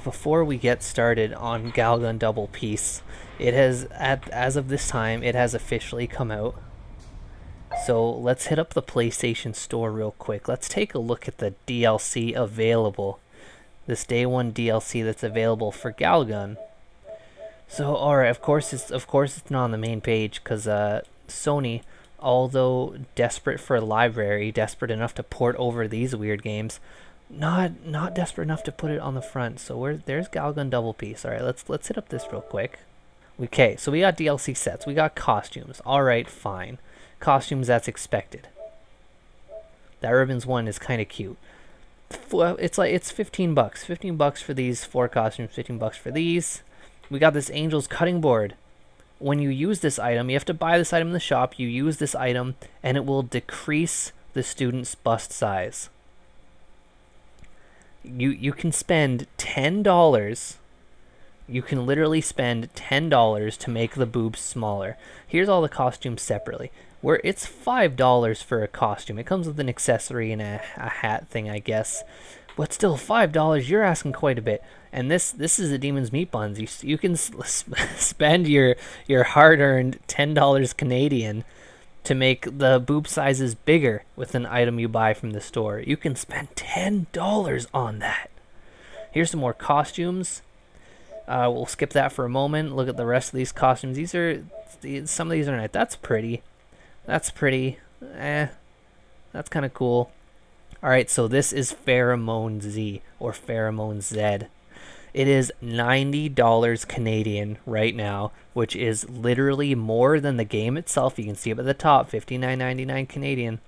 Before we get started on Galgun Double Piece, it has, as of this time, it has officially come out. So let's hit up the PlayStation Store real quick. Let's take a look at the DLC available. This day one DLC that's available for Galgun. So, alright, of course it's not on the main page because Sony, although desperate for a library, desperate enough to port over these weird games, not desperate enough to put it on the front. So there's Galgun Double Piece. Alright, let's hit up this real quick. Okay, so we got DLC sets, we got costumes. Alright, fine. Costumes, that's expected. That Ribbons one is kind of cute. It's 15 bucks. 15 bucks for these 4 costumes, 15 bucks for these. We got this Angel's Cutting Board. When you use this item, you have to buy this item in the shop, you use this item, and it will decrease the student's bust size. You can spend $10. You can literally spend $10 to make the boobs smaller. Here's all the costumes separately. Where it's $5 for a costume. It comes with an accessory and a hat thing, I guess. But still, $5, you're asking quite a bit. And this is a Demon's Meat Buns. You can spend your hard-earned $10 Canadian to make the boob sizes bigger with an item you buy from the store. You can spend $10 on that. Here's some more costumes. We'll skip that for a moment. Look at the rest of these costumes. Some of these are nice. That's pretty. That's pretty. That's kind of cool. Alright, so this is Pheromone Z, or Pheromone Z. It is $90 Canadian right now, which is literally more than the game itself. You can see it at the top, $59.99 Canadian.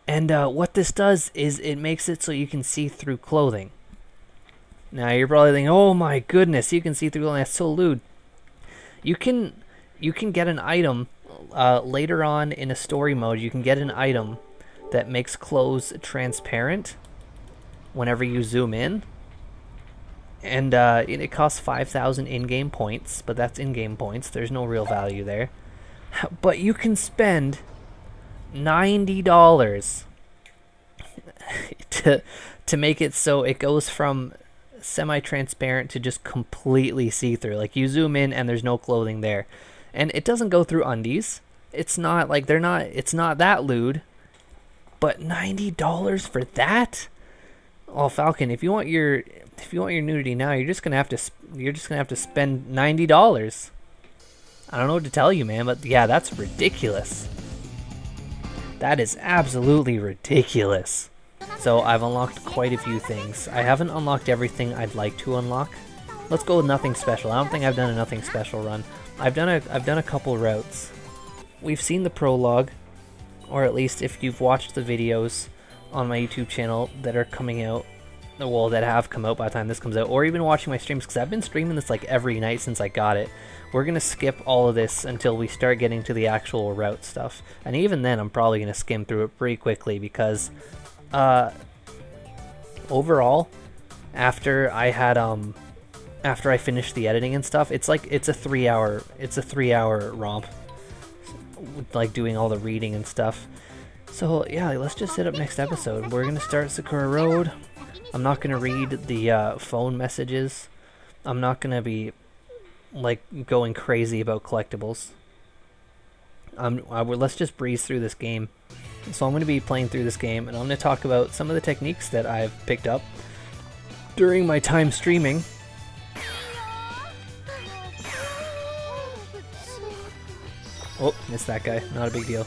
And what this does is it makes it so you can see through clothing. Now you're probably thinking, oh my goodness, you can see through clothing, that's so lewd. You can get an item later on in a story mode. You can get an item that makes clothes transparent whenever you zoom in. And it costs 5,000 in-game points, but that's in-game points. There's no real value there. But you can spend $90 to make it so it goes from semi-transparent to just completely see-through. Like, you zoom in and there's no clothing there. And it doesn't go through undies. It's not like it's not that lewd. But $90 for that? Oh, Falcon, if you want your nudity now, you're just gonna have to spend $90. I don't know what to tell you, man, but yeah, that's ridiculous. That is absolutely ridiculous. So I've unlocked quite a few things. I haven't unlocked everything I'd like to unlock. Let's go with nothing special. I don't think I've done a nothing special run. I've done a couple routes. We've seen the prologue, or at least if you've watched the videos on my YouTube channel that are coming out, well, that have come out by the time this comes out, or even watching my streams, because I've been streaming this like every night since I got it. We're going to skip all of this until we start getting to the actual route stuff. And even then, I'm probably going to skim through it pretty quickly, because overall, after I finished the editing and stuff, it's a 3-hour romp, like doing all the reading and stuff. So yeah, let's just hit up next episode. We're gonna start Sakura Road. I'm not gonna read the phone messages. I'm not gonna be like going crazy about collectibles. Let's just breeze through this game. So I'm gonna be playing through this game, and I'm gonna talk about some of the techniques that I've picked up during my time streaming. Oh, missed that guy. Not a big deal.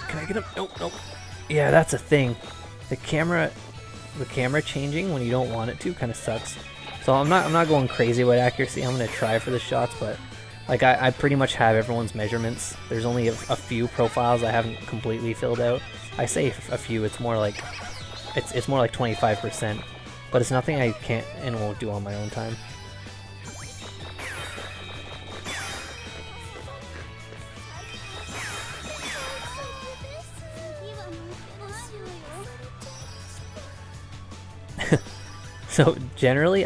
Can I get him? Nope, nope. Yeah, that's a thing. The camera changing when you don't want it to kind of sucks. So I'm not going crazy with accuracy. I'm gonna try for the shots, but like I pretty much have everyone's measurements. There's only a few profiles I haven't completely filled out. I say a few. It's more like 25%. But it's nothing I can't and won't do on my own time. So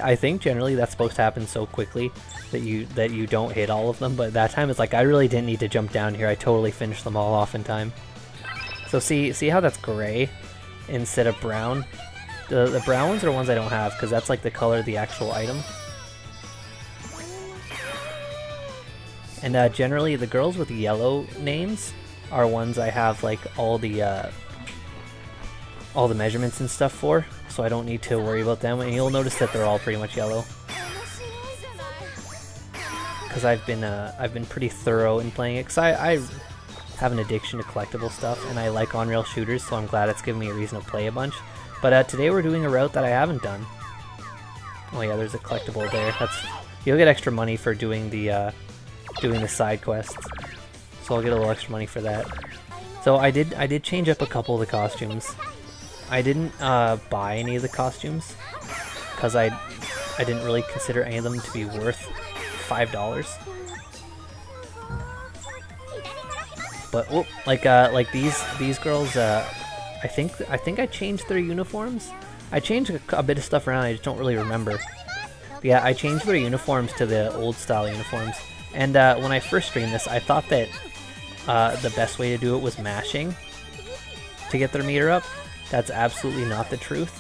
I think generally that's supposed to happen so quickly that you don't hit all of them, but that time it's like I really didn't need to jump down here. I totally finished them all off in time. So see how that's gray instead of brown? The brown ones are ones I don't have because that's like the color of the actual item. And generally the girls with yellow names are ones I have like all the measurements and stuff for, so I don't need to worry about them. And you'll notice that they're all pretty much yellow. Because I've been pretty thorough in playing it, because I have an addiction to collectible stuff, and I like on-rail shooters, so I'm glad it's given me a reason to play a bunch. But today we're doing a route that I haven't done. Oh yeah, there's a collectible there. You'll get extra money for doing the side quests, so I'll get a little extra money for that. So I did change up a couple of the costumes. I didn't buy any of the costumes because I didn't really consider any of them to be worth $5. But oh, like these girls, I think I changed their uniforms. I changed a bit of stuff around. I just don't really remember. But yeah, I changed their uniforms to the old style uniforms. And when I first streamed this, I thought that the best way to do it was mashing to get their meter up. That's absolutely not the truth.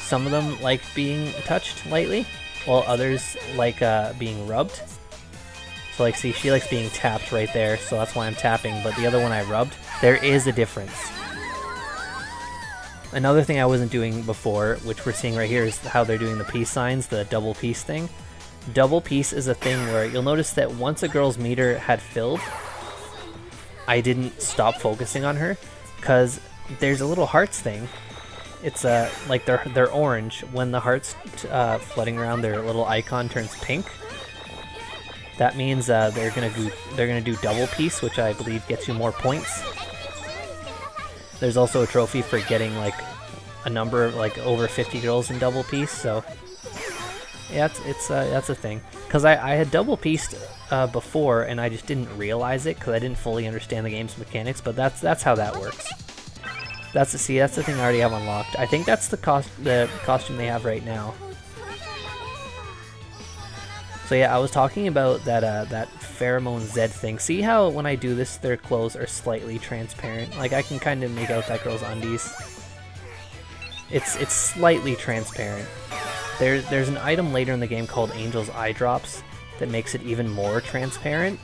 Some of them like being touched lightly, while others like being rubbed. So like, see, she likes being tapped right there, so that's why I'm tapping, but the other one I rubbed. There is a difference. Another thing I wasn't doing before, which we're seeing right here, is how they're doing the peace signs, the double peace thing. Double peace is a thing where you'll notice that once a girl's meter had filled, I didn't stop focusing on her, because there's a little hearts thing. It's like they're orange. When the hearts flooding around their little icon turns pink, that means they're gonna do double peace, which I believe gets you more points. There's also a trophy for getting like a number of like over 50 girls in double peace. So yeah, that's a thing. Because I had double pieced before, and I just didn't realize it because I didn't fully understand the game's mechanics. But that's how that works. That's the thing I already have unlocked. I think that's the costume they have right now. So yeah, I was talking about that pheromone Z thing. See how when I do this, their clothes are slightly transparent? Like I can kind of make out that girl's undies. It's slightly transparent. There's an item later in the game called Angel's Eye Drops that makes it even more transparent.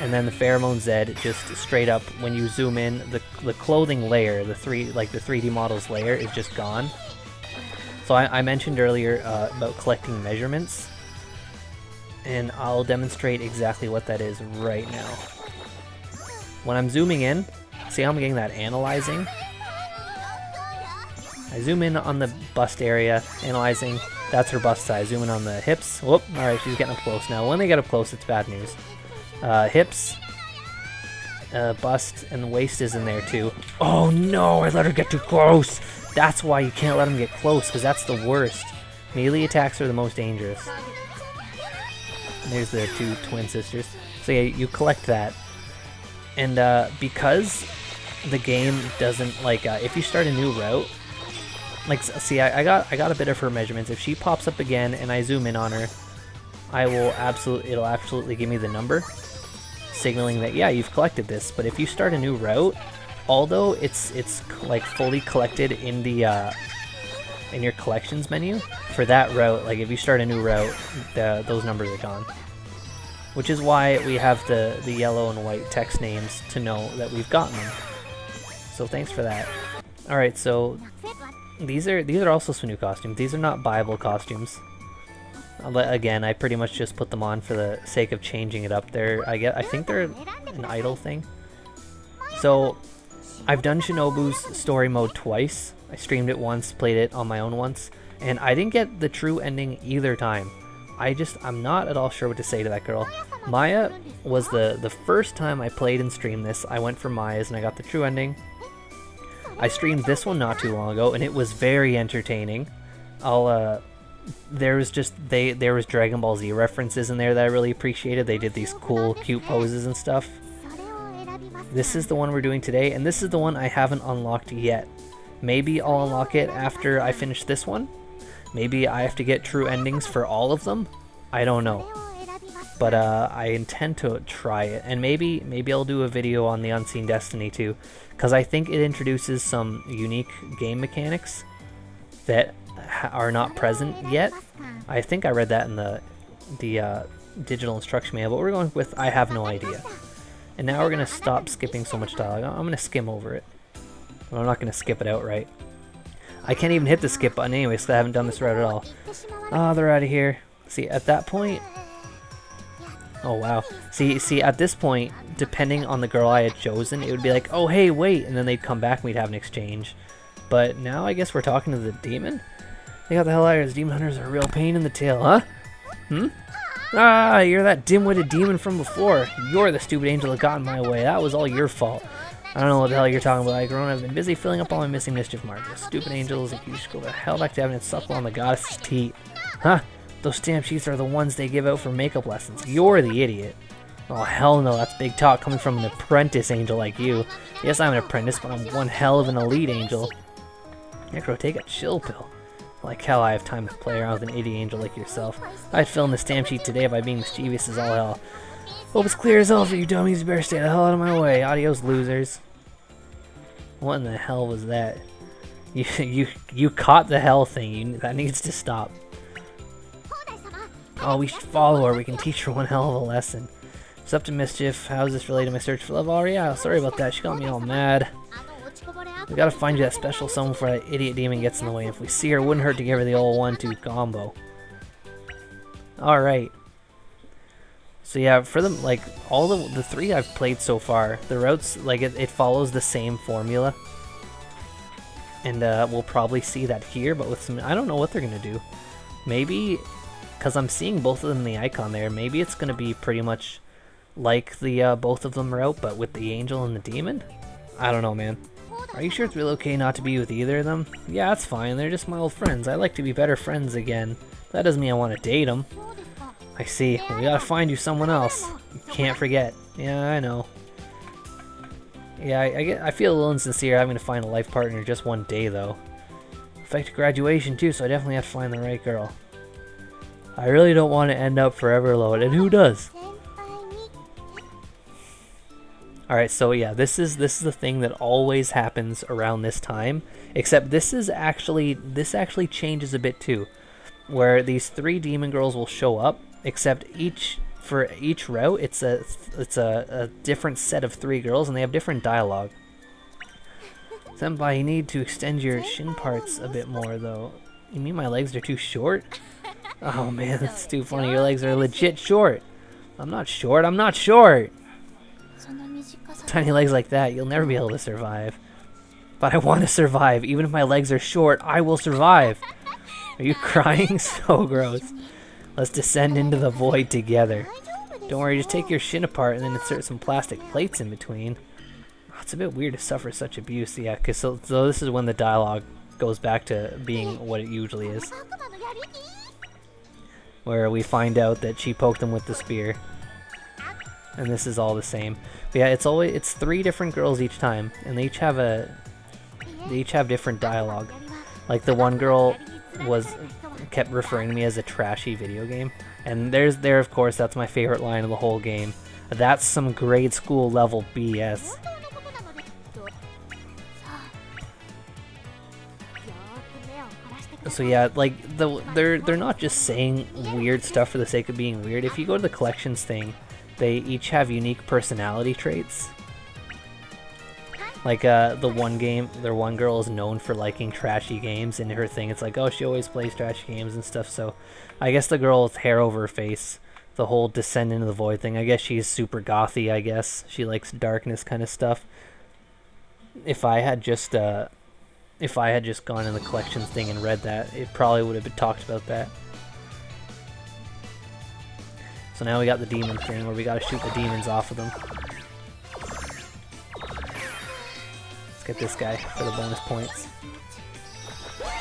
And then the pheromone Z just straight up, when you zoom in, the clothing layer, the 3D models layer is just gone. So I mentioned earlier about collecting measurements, and I'll demonstrate exactly what that is right now. When I'm zooming in, see how I'm getting that analyzing? I zoom in on the bust area, analyzing, that's her bust size. Zoom in on the hips, whoop, alright, she's getting up close now. When they get up close, it's bad news. Hips, bust, and the waist is in there too. Oh no, I let her get too close! That's why you can't let them get close, because that's the worst. Melee attacks are the most dangerous. And there's the two twin sisters. So yeah, you collect that. And because the game doesn't, like, if you start a new route, like, see, I got a bit of her measurements. If she pops up again and I zoom in on her, it'll absolutely give me the number, signaling that, yeah, you've collected this. But if you start a new route, although it's like fully collected in the in your collections menu for that route, like if you start a new route, those numbers are gone. Which is why we have the yellow and white text names to know that we've gotten them. So thanks for that. All right, so these are also some new costumes. These are not buyable costumes. Again, I pretty much just put them on for the sake of changing it up. I think they're an idle thing. So I've done Shinobu's story mode twice. I streamed it once, played it on my own once, and I didn't get the true ending either time. I'm not at all sure what to say to that girl. Maya was the first time I played and streamed this. I went for Maya's and I got the true ending. I streamed this one not too long ago, and it was very entertaining. There was Dragon Ball Z references in there that I really appreciated. They did these cool, cute poses and stuff. This is the one we're doing today, and this is the one I haven't unlocked yet. Maybe I'll unlock it after I finish this one. Maybe I have to get true endings for all of them. I don't know. But I intend to try it, and maybe I'll do a video on the Unseen Destiny too, because I think it introduces some unique game mechanics that are not present yet. I think I read that in the digital instruction manual, but we're going with I have no idea. And now we're going to stop skipping so much dialogue. I'm going to skim over it. Well, I'm not going to skip it outright. I can't even hit the skip button anyway, because I haven't done this route at all. Oh, they're out of here. See, at that point... Oh, wow. See, at this point, depending on the girl I had chosen, it would be like, oh, hey, wait, and then they'd come back and we'd have an exchange. But now I guess we're talking to the demon? They got the hell out of here. These demon hunters are a real pain in the tail, huh? Hmm? Ah, you're that dim-witted demon from before. You're the stupid angel that got in my way. That was all your fault. I don't know what the hell you're talking about, Ekoro. I've been busy filling up all my missing mischief markers. Stupid angels, like you should go the hell back to heaven and suckle on the goddess's teat. Huh? Those stamp sheets are the ones they give out for makeup lessons. You're the idiot. Oh, hell no, that's big talk coming from an apprentice angel like you. Yes, I'm an apprentice, but I'm one hell of an elite angel. Ekoro, take a chill pill. Like hell, I have time to play around with an idiot angel like yourself. I'd fill in the stamp sheet today by being mischievous as all hell. Hope it's clear as hell for you dummies. You better stay the hell out of my way. Adios, losers. What in the hell was that? You caught the hell thing. That needs to stop. Oh, we should follow her. We can teach her one hell of a lesson. It's up to mischief. How is this related to my search for love? Oh yeah, sorry about that. She got me all mad. We gotta find you that special someone before that idiot demon gets in the way. If we see her, it wouldn't hurt to give her the old 1-2 combo. Alright. So yeah, for them, like, all the 3 I've played so far, the routes, like, it follows the same formula. And we'll probably see that here, but with some, I don't know what they're gonna do. Maybe, because I'm seeing both of them in the icon there, maybe it's gonna be pretty much like the both of them route, but with the angel and the demon? I don't know, man. Are you sure it's really okay not to be with either of them? Yeah, that's fine. They're just my old friends. I like to be better friends again. That doesn't mean I want to date them. I see. Well, we gotta find you someone else. You can't forget. Yeah, I know. Yeah, I feel a little insincere having to find a life partner just one day, though. Affected graduation, too, so I definitely have to find the right girl. I really don't want to end up forever alone, and who does? Alright, so yeah, this is the thing that always happens around this time, except this actually changes a bit too, where these 3 demon girls will show up, except for each route it's a different set of 3 girls and they have different dialogue. Senpai, you need to extend your shin parts a bit more though. You mean my legs are too short? Oh man, that's too funny. Your legs are legit short. I'm not short. I'm not short. Tiny legs like that, you'll never be able to survive. But I want to survive. Even if my legs are short, I will survive. Are you crying? So gross. Let's descend into the void together. Don't worry, just take your shin apart and then insert some plastic plates in between. Oh, it's a bit weird to suffer such abuse. Yeah, because so this is when the dialogue goes back to being what it usually is. Where we find out that she poked him with the spear. And this is all the same. But yeah, it's 3 different girls each time, and they each have different dialogue. Like the one girl kept referring to me as a trashy video game, and there of course that's my favorite line of the whole game. That's some grade school level BS. So yeah, like they're not just saying weird stuff for the sake of being weird. If you go to the collections thing, they each have unique personality traits. Like the one girl is known for liking trashy games, and her thing it's like, oh, she always plays trashy games and stuff. So I guess the girl with hair over her face, the whole descend into the void thing, I guess she's super gothy. I guess she likes darkness kind of stuff. If I had just gone in the collections thing and read that, it probably would have been talked about that. So now we got the demon thing where we gotta shoot the demons off of them. Let's get this guy for the bonus points.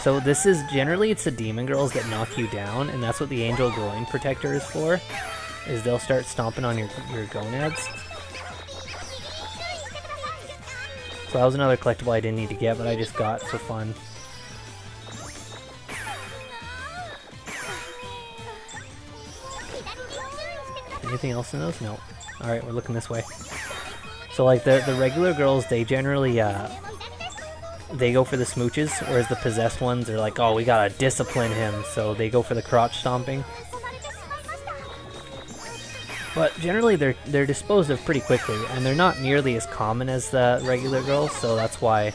So this is generally it's the demon girls that knock you down, and that's what the angel groin protector is for. Is they'll start stomping on your gonads. So that was another collectible I didn't need to get, but I just got for fun. Anything else in those? No. Alright, we're looking this way. So like the regular girls, they generally they go for the smooches, whereas the possessed ones are like, oh, we gotta discipline him, so they go for the crotch stomping. But generally they're disposed of pretty quickly, and they're not nearly as common as the regular girls, so that's why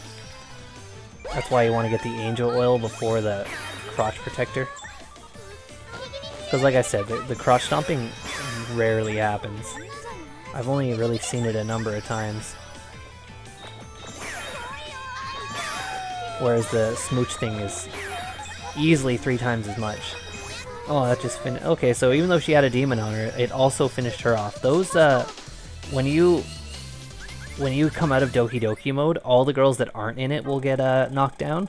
you want to get the angel oil before the crotch protector. Because like I said, the crotch stomping rarely happens. I've only really seen it a number of times. Whereas the smooch thing is easily 3 times as much. Oh, that just finished. Okay, so even though she had a demon on her, it also finished her off. Those, when you come out of Doki Doki mode, all the girls that aren't in it will get knocked down.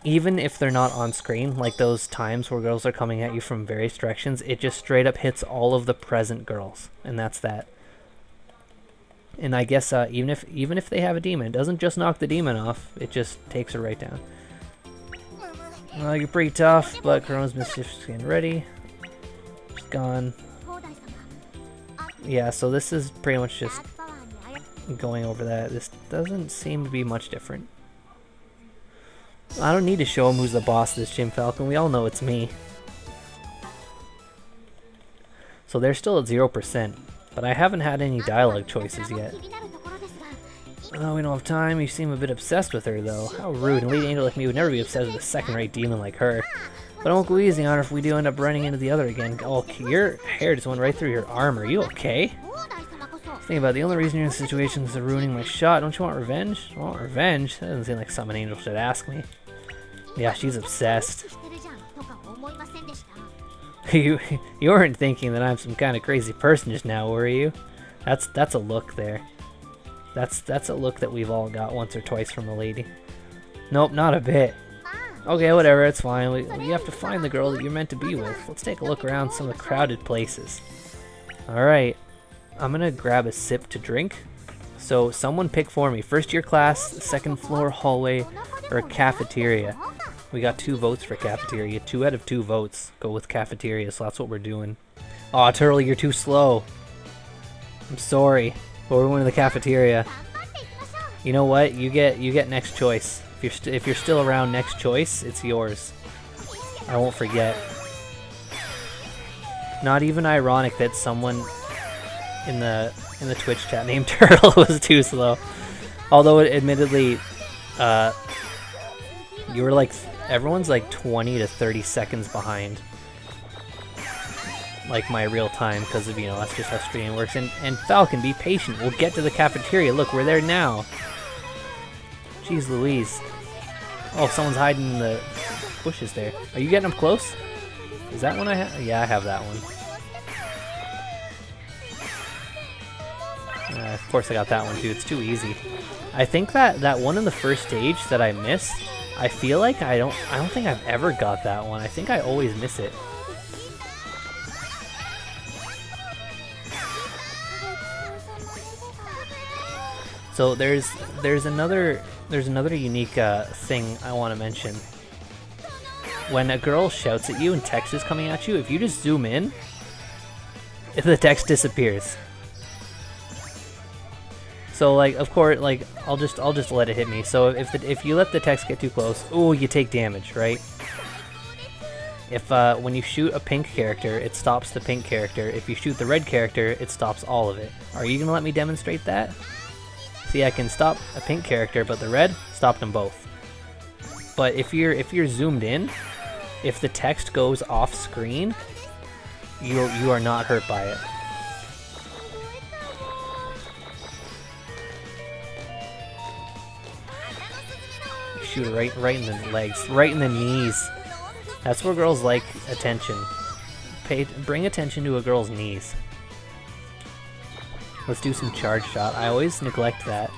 Even if they're not on screen, like those times where girls are coming at you from various directions, it just straight up hits all of the present girls, and that's that. And I guess even if they have a demon, it doesn't just knock the demon off, it just takes her right down. Well, you're pretty tough, but Corona's Mischief's getting ready. She's gone. Yeah, so this is pretty much just going over that. This doesn't seem to be much different. I don't need to show him who's the boss of this Gym Falcon. We all know it's me. So they're still at 0%, but I haven't had any dialogue choices yet. Oh, we don't have time. You seem a bit obsessed with her, though. How rude. A lady angel like me would never be obsessed with a second-rate demon like her. But I won't go easy on her if we do end up running into the other again. Oh, your hair just went right through your arm. Are you okay? Think about it. The only reason you're in this situation is ruining my shot. Don't you want revenge? I want revenge? That doesn't seem like something an angel should ask me. Yeah, she's obsessed. You weren't thinking that I'm some kind of crazy person just now, were you? That's a look there. That's a look that we've all got once or twice from a lady. Nope, not a bit. Okay, whatever, it's fine. We have to find the girl that you're meant to be with. Let's take a look around some of the crowded places. Alright, I'm gonna grab a sip to drink. So someone pick for me. First year class, second floor hallway, or cafeteria. We got 2 votes for cafeteria. 2 out of 2 votes go with cafeteria, so that's what we're doing. Aw, Turtle, you're too slow. I'm sorry, but we're going to the cafeteria. You know what? You get next choice. If you're still around next choice, it's yours. I won't forget. Not even ironic that someone in the Twitch chat named Turtle was too slow. Although admittedly, you were like, everyone's like 20 to 30 seconds behind like my real time, because of, you know, that's just how streaming works. And Falcon, be patient. We'll get to the cafeteria. Look, we're there now. Jeez Louise. Oh, someone's hiding in the bushes there. Are you getting up close? Is that one I have? Yeah, I have that one. Of course I got that one too. It's too easy. I think that one in the first stage that I missed, I feel like I don't think I've ever got that one. I think I always miss it. So there's another unique thing I want to mention. When a girl shouts at you and text is coming at you, if you just zoom in, the text disappears. So like, of course, like I'll just let it hit me. So if you let the text get too close, ooh, you take damage, right? If when you shoot a pink character, it stops the pink character. If you shoot the red character, it stops all of it. Are you gonna let me demonstrate that? See, I can stop a pink character, but the red stopped them both. But if you're zoomed in, if the text goes off screen, you are not hurt by it. You shoot it right in the legs, right in the knees. That's where girls like attention. Bring attention to a girl's knees. Let's do some charge shot. I always neglect that.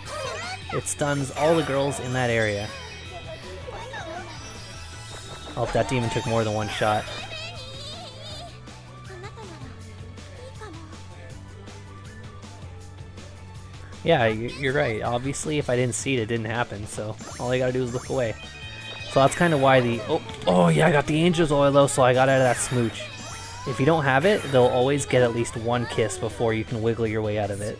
It stuns all the girls in that area. Oh, that demon took more than one shot. Yeah, you're right. Obviously, if I didn't see it, it didn't happen. So all I gotta do is look away. So that's kind of why the... Oh yeah, I got the Angel's Oil though, so I got out of that smooch. If you don't have it, they'll always get at least one kiss before you can wiggle your way out of it.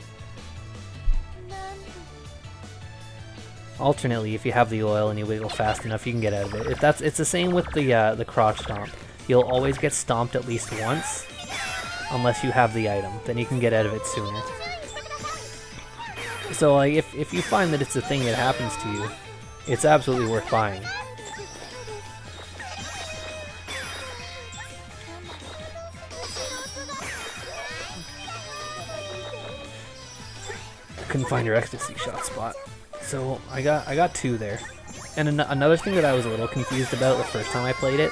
alternately, if you have the oil and you wiggle fast enough, you can get out of it. It's the same with the crotch stomp. You'll always get stomped at least once, unless you have the item. Then you can get out of it sooner. So like, if you find that it's a thing that happens to you, it's absolutely worth buying. Couldn't find your ecstasy shot spot, so I got 2 there. And another thing that I was a little confused about the first time I played it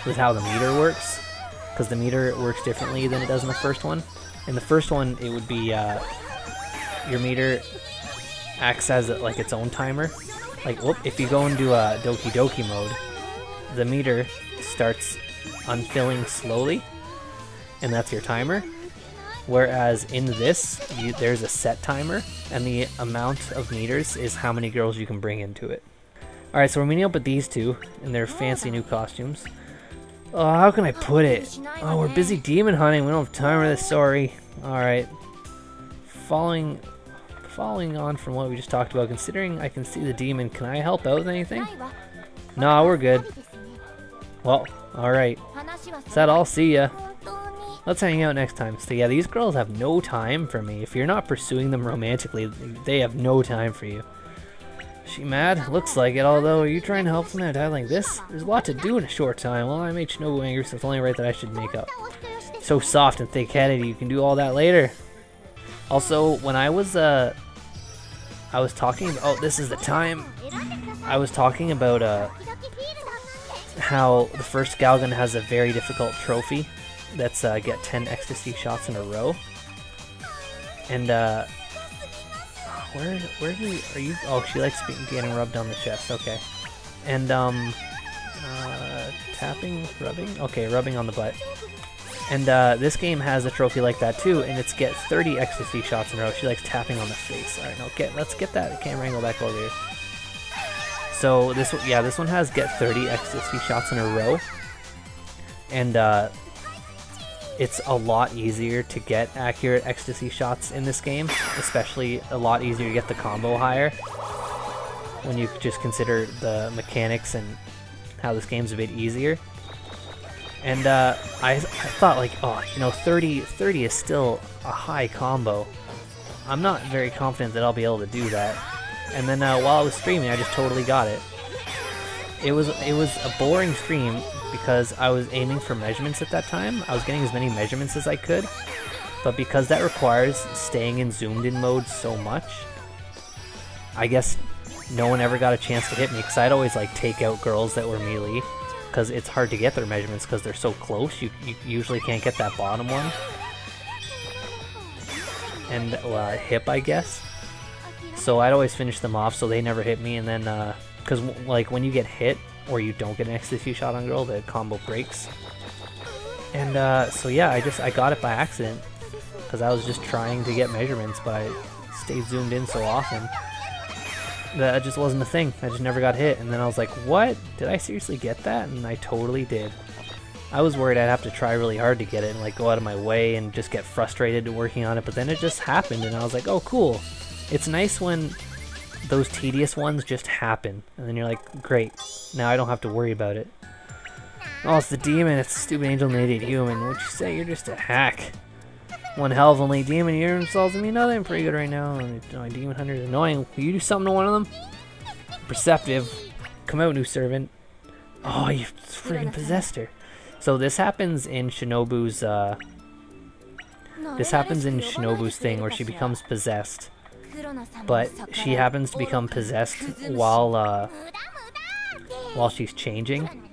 was how the meter works, because the meter works differently than it does in the first one. In the first one, it would be your meter acts as like its own timer. Like, whoop, if you go into Doki Doki mode, the meter starts unfilling slowly, and that's your timer. Whereas in this, there's a set timer, and the amount of meters is how many girls you can bring into it. Alright, so we're meeting up with these two in their fancy new costumes. Oh, how can I put it? Oh, we're busy demon hunting. We don't have time for this, sorry. Alright. Following on from what we just talked about, considering I can see the demon, can I help out with anything? No, we're good. Well, alright. Is that all? See ya. Let's hang out next time. So yeah, these girls have no time for me. If you're not pursuing them romantically, they have no time for you. She mad? Looks like it, although are you trying to help them out like this? There's a lot to do in a short time. Well, I made Shinobu angry, so it's only right that I should make up. So soft and thick-headed, you can do all that later. Also, when I was talking about, oh, this is the time. I was talking about how the first Galgun has a very difficult trophy. That's get 10 ecstasy shots in a row. And where are you? Oh, she likes getting rubbed on the chest. Okay. And tapping, rubbing. Okay, rubbing on the butt. And this game has a trophy like that too, and it's get 30 ecstasy shots in a row. She likes tapping on the face. All right, no, let's get that camera angle back over here. So this one has get 30 ecstasy shots in a row, and it's a lot easier to get accurate ecstasy shots in this game, especially a lot easier to get the combo higher when you just consider the mechanics and how this game's a bit easier. And I thought, like, oh, you know, 30 is still a high combo. I'm not very confident that I'll be able to do that. And then while I was streaming, I just totally got it. It was a boring stream because I was aiming for measurements at that time. I was getting as many measurements as I could, but because that requires staying in zoomed in mode so much, I guess no one ever got a chance to hit me, because I'd always like take out girls that were melee, because it's hard to get their measurements because they're so close. You usually can't get that bottom one. And hip, I guess. So I'd always finish them off so they never hit me, and then because like when you get hit or you don't get an ecstasy shot on girl, the combo breaks. And so yeah, I got it by accident because I was just trying to get measurements, but I stayed zoomed in so often that it just wasn't a thing. I just never got hit, and then I was like, what? Did I seriously get that? And I totally did. I was worried I'd have to try really hard to get it and like go out of my way and just get frustrated working on it, but then it just happened, and I was like, oh cool. It's nice when those tedious ones just happen, and then you're like, great, now I don't have to worry about it. Oh, it's the demon, it's the stupid angel and idiot human. What'd you say? You're just a hack. One hell of a late demon, you're insulting me. No, I'm pretty good right now. My demon hunter is annoying. Will you do something to one of them? Perceptive. Come out, new servant. Oh, you freaking possessed her. So this happens in Shinobu's thing where she becomes possessed. But she happens to become possessed while she's changing,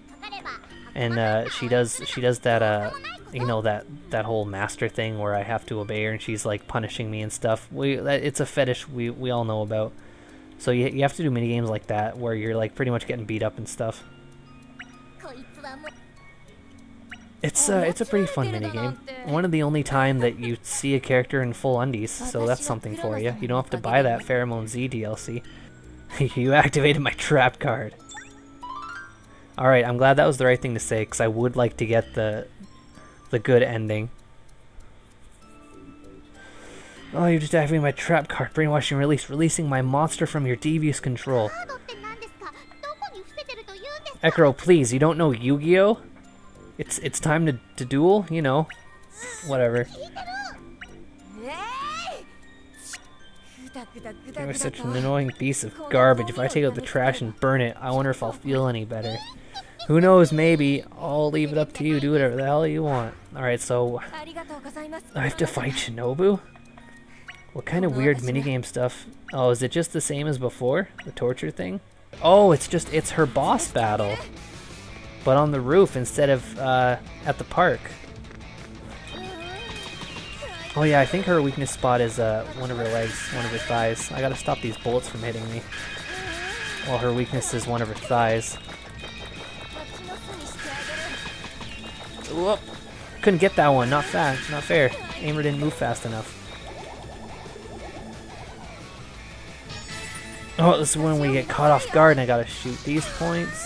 and she does that you know, that whole master thing where I have to obey her and she's like punishing me and stuff. It's a fetish we all know about. So you have to do mini games like that where you're like pretty much getting beat up and stuff. It's a pretty fun minigame. One of the only time that you see a character in full undies, so that's something for you. You don't have to buy that Pheromone Z DLC. You activated my trap card. Alright, I'm glad that was the right thing to say, because I would like to get the good ending. Oh, you just activated my trap card, brainwashing release, releasing my monster from your devious control. Ekoro, please, you don't know Yu-Gi-Oh? It's time to duel, you know. Whatever. You're such an annoying piece of garbage. If I take out the trash and burn it, I wonder if I'll feel any better. Who knows, maybe. I'll leave it up to you. Do whatever the hell you want. Alright, so I have to fight Shinobu? What kind of weird minigame stuff? Oh, is it just the same as before? The torture thing? Oh, it's her boss battle. But on the roof instead of at the park. Oh yeah, I think her weakness spot is one of her legs, one of her thighs. I gotta stop these bullets from hitting me. Well, her weakness is one of her thighs. Whoop! Couldn't get that one. Not fast. Not fair. Aimer didn't move fast enough. Oh, this is when we get caught off guard and I gotta shoot these points.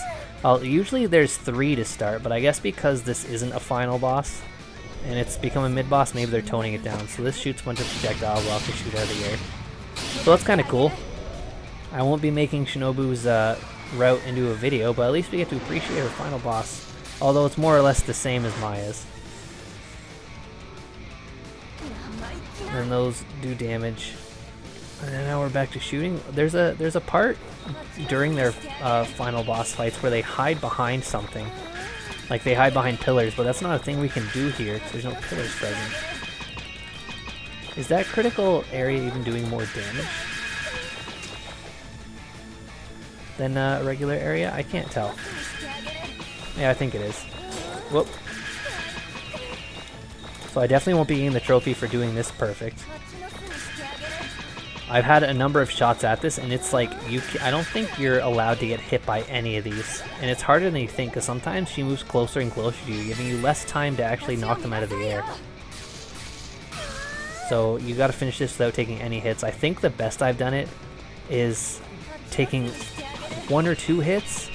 Usually there's 3 to start, but I guess because this isn't a final boss and it's become a mid-boss, maybe they're toning it down. So this shoots a bunch of projectiles we'll have to shoot out of the air. So that's kind of cool. I won't be making Shinobu's route into a video, but at least we get to appreciate her final boss. Although it's more or less the same as Maya's. And those do damage. And now we're back to shooting. There's a part during their final boss fights where they hide behind something. Like they hide behind pillars, but that's not a thing we can do here because there's no pillars present. Is that critical area even doing more damage than a regular area? I can't tell. Yeah, I think it is. Whoop. So I definitely won't be getting the trophy for doing this perfect. I've had a number of shots at this, and it's like, I don't think you're allowed to get hit by any of these. And it's harder than you think, because sometimes she moves closer and closer to you, giving you less time to actually knock them out of the air. So you gotta finish this without taking any hits. I think the best I've done it is taking 1 or 2 hits.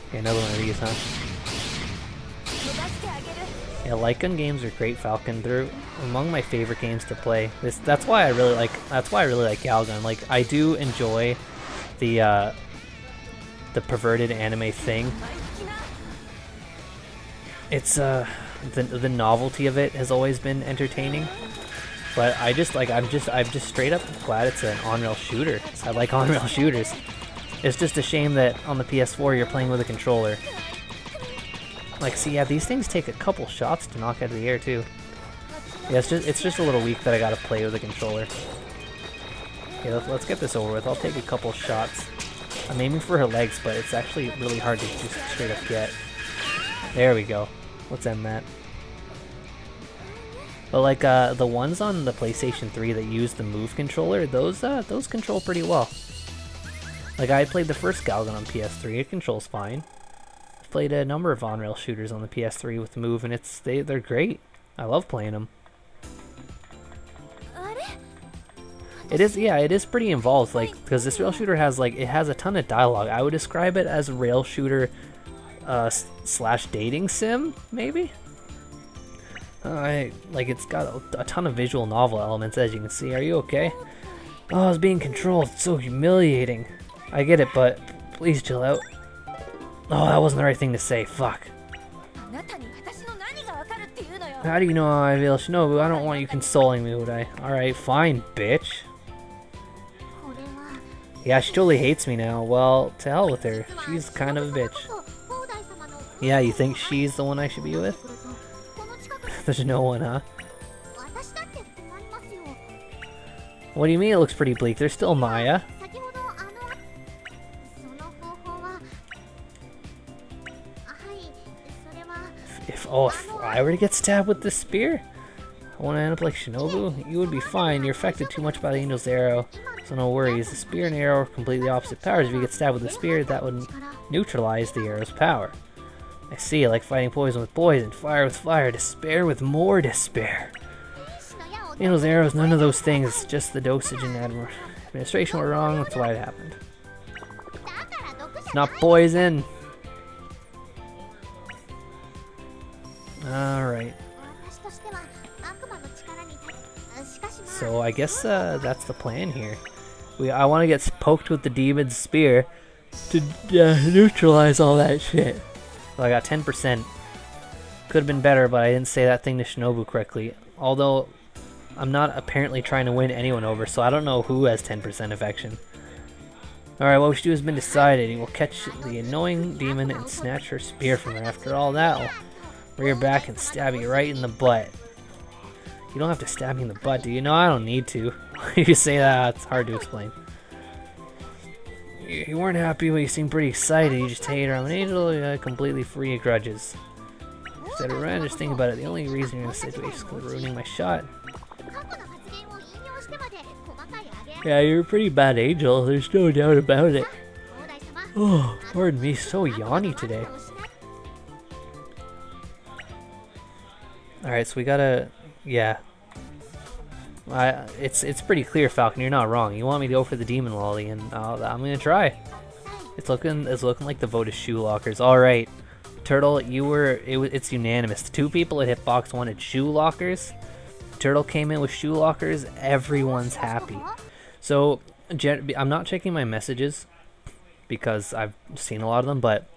Okay, another one of these, huh? Yeah, light gun games are great, Falcon. They're among my favorite games to play. That's why I really like Galgun. Like, I do enjoy the perverted anime thing. It's the novelty of it has always been entertaining. But I'm just straight up glad it's an on-rail shooter. I like on-rail shooters. It's just a shame that on the PS4 you're playing with a controller. Like, see, yeah, these things take a couple shots to knock out of the air too. Yeah, it's just a little weak that I gotta play with a controller. Okay, let's get this over with. I'll take a couple shots. I'm aiming for her legs, but it's actually really hard to just straight up get. There we go. Let's end that. But like the ones on the PlayStation 3 that use the Move controller, those control pretty well. Like, I played the first Galgun on PS3, it controls fine. I've played a number of on-rail shooters on the PS3 with Move, and they're great. I love playing them. It is pretty involved, like, because this rail shooter has a ton of dialogue. I would describe it as a rail shooter slash dating sim, maybe. It's got a ton of visual novel elements, as you can see. Are you okay? Oh, I was being controlled. It's so humiliating. I get it, but please chill out. Oh, that wasn't the right thing to say. Fuck. How do you know how I feel, Shinobu? I don't want you consoling me, would I? Alright, fine, bitch. Yeah, she totally hates me now. Well, to hell with her. She's kind of a bitch. Yeah, you think she's the one I should be with? There's no one, huh? What do you mean it looks pretty bleak? There's still Maya. If I were to get stabbed with this spear, I want to end up like Shinobu. You would be fine. You're affected too much by the angel's arrow, so no worries. The spear and arrow are completely opposite powers. If you get stabbed with the spear, that would neutralize the arrow's power. I see. Like fighting poison with poison, fire with fire, despair with more despair. Angel's arrow is none of those things. Just the dosage and administration were wrong. That's why it happened. It's not poison. Alright. So I guess that's the plan here. I want to get poked with the demon's spear to neutralize all that shit. So I got 10%. Could have been better, but I didn't say that thing to Shinobu correctly. Although, I'm not apparently trying to win anyone over, so I don't know who has 10% affection. Alright, what we should do has been decided. We'll catch the annoying demon and snatch her spear from her. After all that, I'll rear back and stab you right in the butt. You don't have to stab me in the butt, do you? No, I don't need to. You say that, it's hard to explain. You weren't happy, but you seemed pretty excited. You just hate her. I'm an angel, completely free of grudges. Instead of Ren, just think about it. The only reason you're in this situation is because ruining my shot. Yeah, you're a pretty bad angel. There's no doubt about it. Oh, pardon me, so yawny today. Alright, so we gotta... Yeah. It's pretty clear, Falcon. You're not wrong. You want me to go for the demon lolly, and I'm gonna try. It's looking like the vote is shoe lockers. All right, Turtle, it's unanimous. The 2 people at Hitbox wanted shoe lockers. Turtle came in with shoe lockers. Everyone's happy. So I'm not checking my messages because I've seen a lot of them, but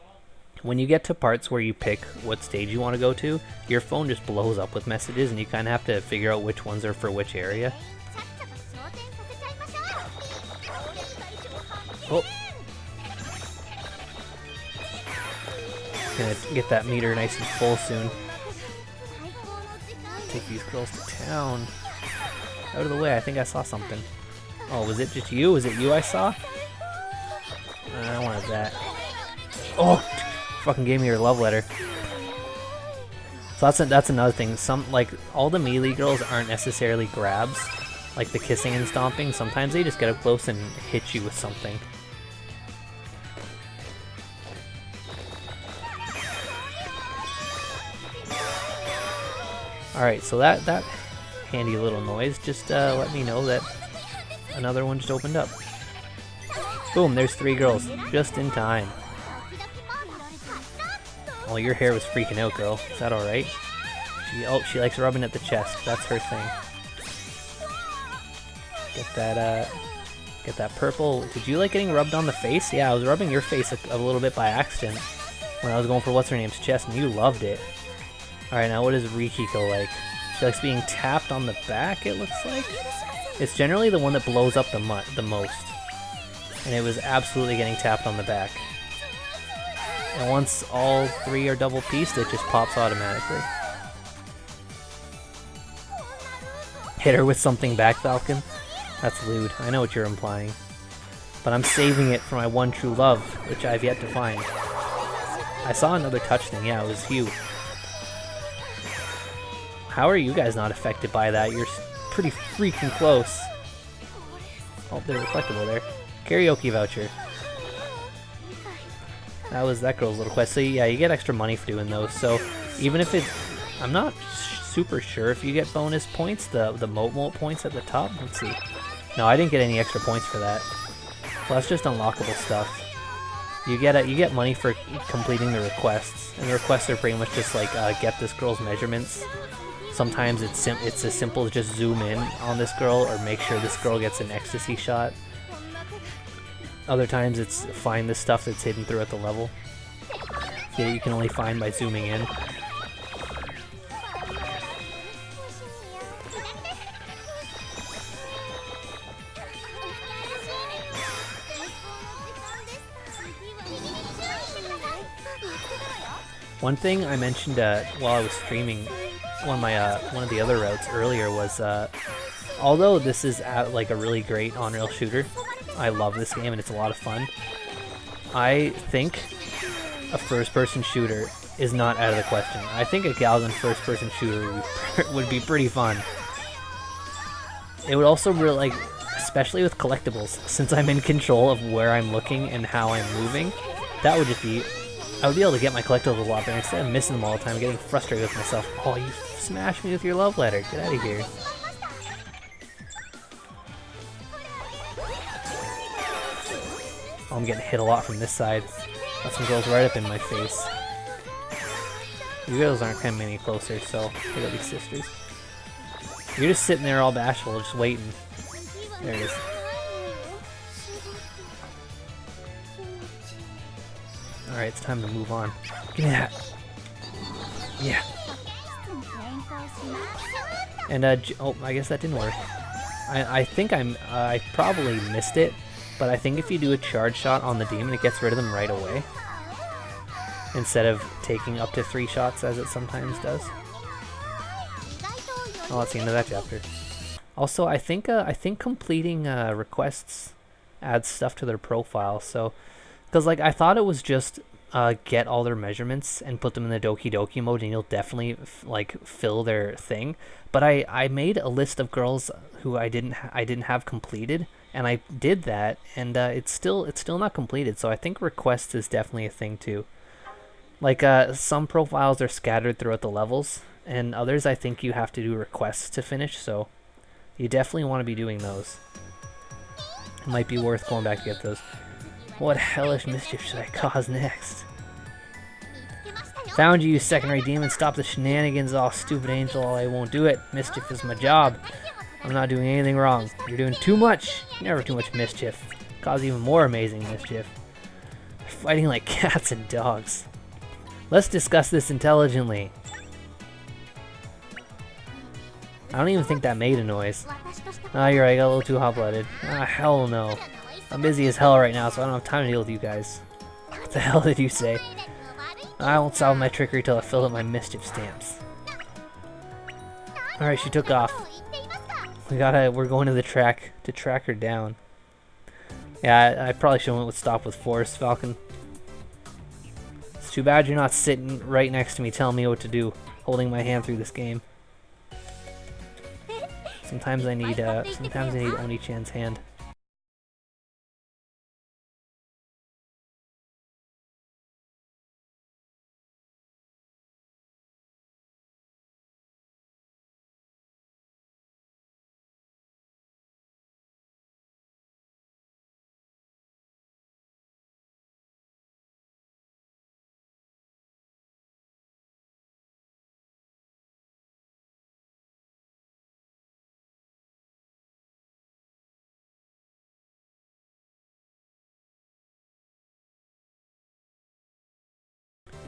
when you get to parts where you pick what stage you want to go to, your phone just blows up with messages, and you kind of have to figure out which ones are for which area. Oh. Gonna get that meter nice and full soon. Take these girls to town. Out of the way, I think I saw something. Oh, was it just you? Was it you I saw? I wanted that. Oh! Fucking gave me your love letter. So that's another thing. All the melee girls aren't necessarily grabs, like the kissing and stomping. Sometimes they just get up close and hit you with something. Alright, so that handy little noise just let me know that another one just opened up. Boom, there's 3 girls, just in time. Oh, your hair was freaking out, girl. Is that alright? She likes rubbing at the chest. That's her thing. Get that purple. Did you like getting rubbed on the face? Yeah, I was rubbing your face a little bit by accident when I was going for what's-her-name's chest, and you loved it. Alright, now what is Rikiko like? She likes being tapped on the back, it looks like? It's generally the one that blows up the most. And it was absolutely getting tapped on the back. And once all 3 are double pieced, it just pops automatically. Hit her with something back, Falcon? That's lewd. I know what you're implying. But I'm saving it for my one true love, which I've yet to find. I saw another touch thing. Yeah, it was you. How are you guys not affected by that? You're pretty freaking close. Oh, they're reflectable there. Karaoke voucher. That girl's little quest. So yeah, you get extra money for doing those. So even if I'm not super sure if you get bonus points, the mote points at the top. Let's see. No, I didn't get any extra points for that. Well, that's just unlockable stuff. You get money for completing the requests, and the requests are pretty much just like get this girl's measurements. Sometimes it's as simple as just zoom in on this girl or make sure this girl gets an ecstasy shot. Other times it's find the stuff that's hidden throughout the level that you can only find by zooming in. One thing I mentioned while I was streaming one of the other routes earlier was although this is like a really great on-rail shooter, I love this game and it's a lot of fun. I think a first-person shooter is not out of the question. I think a Galgun first-person shooter would be pretty fun. It would also really, especially with collectibles, since I'm in control of where I'm looking and how I'm moving, that would just be... I would be able to get my collectibles a lot better instead of missing them all the time, getting frustrated with myself. Oh, you smashed me with your love letter. Get out of here. Oh, I'm getting hit a lot from this side. Got some girls right up in my face. You girls aren't coming any closer, so they gotta be sisters. You're just sitting there all bashful, just waiting. There it is. Alright, it's time to move on. Give me that. Yeah. And oh, I guess that didn't work. I think I probably missed it, but I think if you do a charge shot on the demon, it gets rid of them right away, instead of taking up to 3 shots as it sometimes does. Oh, that's the end of that chapter. Also, I think completing requests adds stuff to their profile. So, because like I thought it was just get all their measurements and put them in the Doki Doki mode, and you'll definitely like fill their thing. But I made a list of girls who I didn't have completed, and I did that, and it's still not completed. So I think requests is definitely a thing too. Like some profiles are scattered throughout the levels, and others I think you have to do requests to finish. So you definitely want to be doing those. It might be worth going back to get those. What hellish mischief should I cause next? Found you, second-rate demon. Stop the shenanigans. Oh, stupid angel. I won't do it. Mischief is my job. I'm not doing anything wrong. You're doing too much. Never too much mischief. Cause even more amazing mischief. They're fighting like cats and dogs. Let's discuss this intelligently. I don't even think that made a noise. Ah, you're right. I got a little too hot-blooded. Ah, hell no. I'm busy as hell right now, so I don't have time to deal with you guys. What the hell did you say? I won't solve my trickery till I fill up my mischief stamps. Alright, she took off. We're going to the track to track her down. Yeah, I probably should have went with stop with force, Falcon. It's too bad you're not sitting right next to me telling me what to do, holding my hand through this game. Sometimes I need Oni-chan's hand.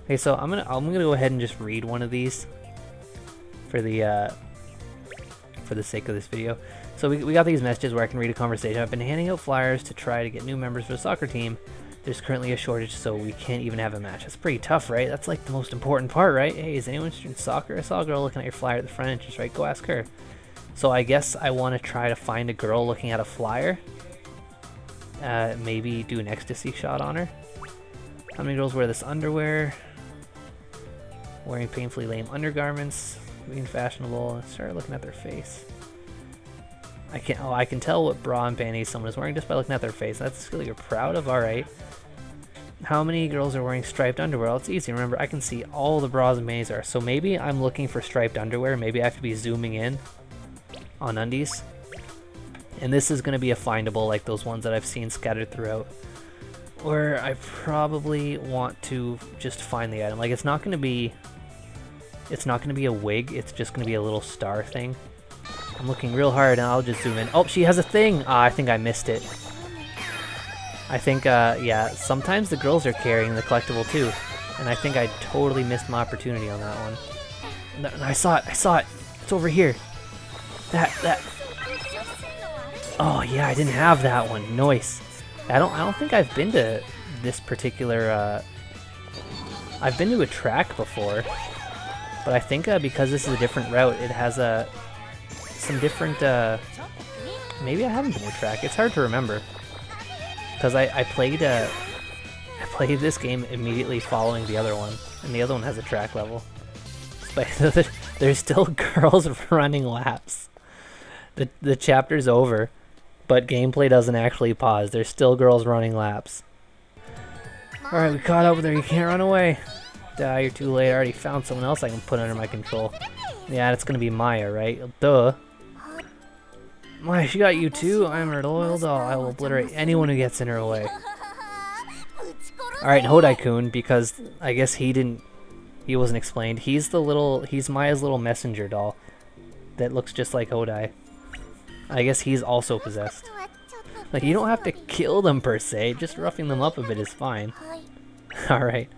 Okay, so I'm gonna go ahead and just read one of these for the sake of this video. So we got these messages where I can read a conversation. I've been handing out flyers to try to get new members for the soccer team. There's currently a shortage, so we can't even have a match. That's pretty tough, right? That's like the most important part, right? Hey, is anyone interested in soccer? I saw a girl looking at your flyer at the front entrance, right? Go ask her. So I guess I want to try to find a girl looking at a flyer. Maybe do an ecstasy shot on her. How many girls wear this underwear? Wearing painfully lame undergarments, being fashionable. Start looking at their face. I can tell what bra and panties someone is wearing just by looking at their face. That's a skill you're proud of. All right. How many girls are wearing striped underwear? Well, it's easy. Remember, I can see all the bras and panties are. So maybe I'm looking for striped underwear. Maybe I have to be zooming in on undies. And this is going to be a findable, like those ones that I've seen scattered throughout. Or I probably want to just find the item. Like it's not going to be a wig. It's just going to be a little star thing. I'm looking real hard, and I'll just zoom in. Oh, she has a thing! Ah, I think I missed it. I think, yeah, sometimes the girls are carrying the collectible too. And I think I totally missed my opportunity on that one. No, I saw it! It's over here! That... Oh, yeah, I didn't have that one. Nice. I don't think I've been to this particular, I've been to a track before. But I think because this is a different route, it has some different, maybe I haven't been to a track. It's hard to remember. Because I played this game immediately following the other one. And the other one has a track level. But there's still girls running laps. The chapter's over, but gameplay doesn't actually pause. There's still girls running laps. Alright, we caught up with her. You can't run away. You're too late. I already found someone else I can put under my control. Yeah, it's gonna be Maya, right? Duh. Maya, she got you too? I'm her loyal doll. I will obliterate anyone who gets in her way. Alright, Hodai-kun, because I guess he didn't He wasn't explained. He's Maya's little messenger doll that looks just like Odai. I guess he's also possessed. Like, you don't have to kill them per se, just roughing them up a bit is fine. Alright.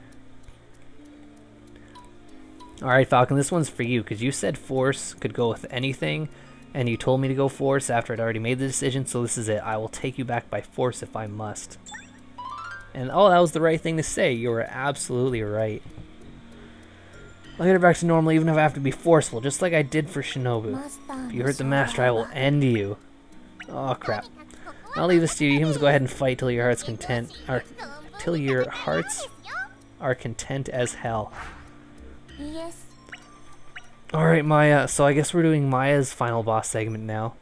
Alright, Falcon, this one's for you, because you said Force could go with anything, and you told me to go Force after I'd already made the decision, so this is it. I will take you back by Force if I must. And oh, that was the right thing to say. You were absolutely right. I'll get her back to normal even if I have to be forceful, just like I did for Shinobu. If you hurt the Master, I will end you. Oh, crap. I'll leave this to you. You must go ahead and fight till your heart's content, or till your hearts are content as hell. Alright, Maya, so I guess we're doing Maya's final boss segment now.